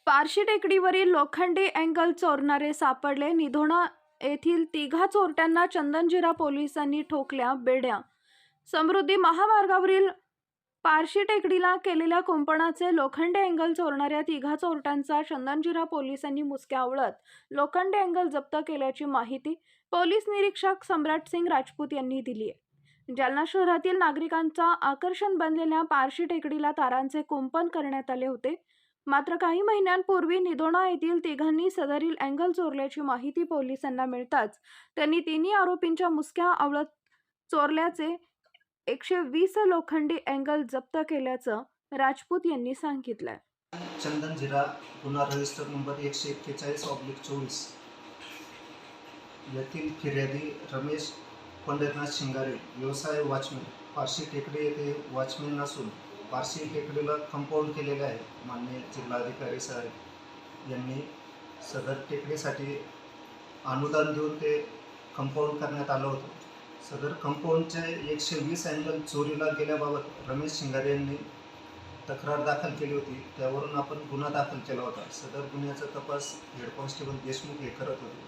पारशी टेकडीवरील लोखंडी अँगल चोरणारे सापडले. निधोणा येथील तिघा चोरट्यांना चंदनजिरा पोलिसांनी ठोकल्या बेड्या. समृद्धी महामार्गावरील पारशी टेकडीला केलेल्या कुंपणाचे लोखंडी अँगल चोरणाऱ्या तिघा चोरट्यांचा चंदनजिरा पोलिसांनी मुसक्या आवळत लोखंडी अँगल जप्त केल्याची माहिती पोलीस निरीक्षक सम्राटसिंग राजपूत यांनी दिली आहे. जालना शहरातील नागरिकांचा आकर्षण बनलेल्या पारशी टेकडीला तारांचे कुंपण करण्यात आले होते. मात्र काही महिन्यांपूर्वी निधोणा येथील तिघांनी सदरील अँगल चोरल्याची माहिती पोलिसांना मिळताच त्यांनी तिन्ही आरोपींच्या मुसक्या आवळत चोरल्याचे 120 लोखंडी अँगल जप्त केल्याचं राजपूत यांनी सांगितलंय. चंदनजिरा गुन्हा रजिस्टर नंबर 141/24 येथील फिर्यादी रमेश पंढरनाथ शिंगारे, व्यवसाय वॉचमॅन, पारशी टेकडी येथे वॉचमॅन असून पारशी टेकडीला कंपाऊंड केलेले आहे. माननीय जिल्हाधिकारी साहेब यांनी सदर टेकडीसाठी अनुदान देऊन ते कंपाऊंड करण्यात आलं होतं. सदर कंपाऊंडचे 120 अँगल चोरीला गेल्याबाबत रमेश शिंगारे यांनी तक्रार दाखल केली होती. त्यावरून आपण गुन्हा दाखल केला होता. सदर गुन्ह्याचा तपास हेड कॉन्स्टेबल देशमुख हे करत होते.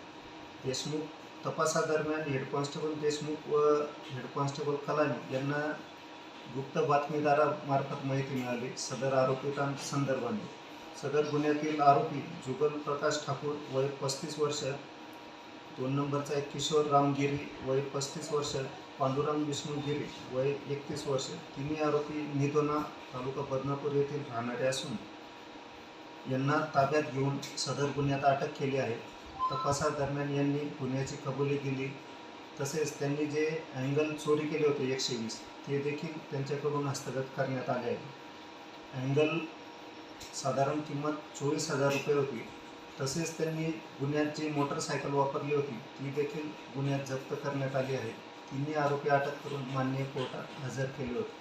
देशमुख तपासादरम्यान हेड कॉन्स्टेबल देशमुख व हेड कॉन्स्टेबल कलानी यांना गुप्त बातमीदारामार्फत माहिती मिळाली सदर आरोपितांसंदर्भाने. सदर गुन्ह्यातील आरोपी जुगल प्रकाश ठाकूर वय 35 वर्ष, 2 नंबरचा एक किशोर रामगिरी वय 35 वर्ष, पांडुरंग विष्णू गिरी वय 31 वर्ष, तिन्ही आरोपी निधोणा तालुका बदनापूर येथील राहणारे असून यांना ताब्यात घेऊन सदर गुन्ह्यात अटक केली आहे. तपासादरम्यान यांनी गुन्ह्याची कबुली दिली. तसेच त्यांनी जे अँगल चोरी केले होते 120 ते देखील त्यांच्याकडून हस्तगत करण्यात आले आहे. अँगल साधारण किंमत 24,000 रुपये होती. तसेच त्यांनी गुन्ह्यात जी मोटरसायकल वापरली होती ती देखील गुन्ह्यात जप्त करण्यात आली आहे. तिन्ही आरोपी अटक करून माननीय कोर्टात हजर केले होते.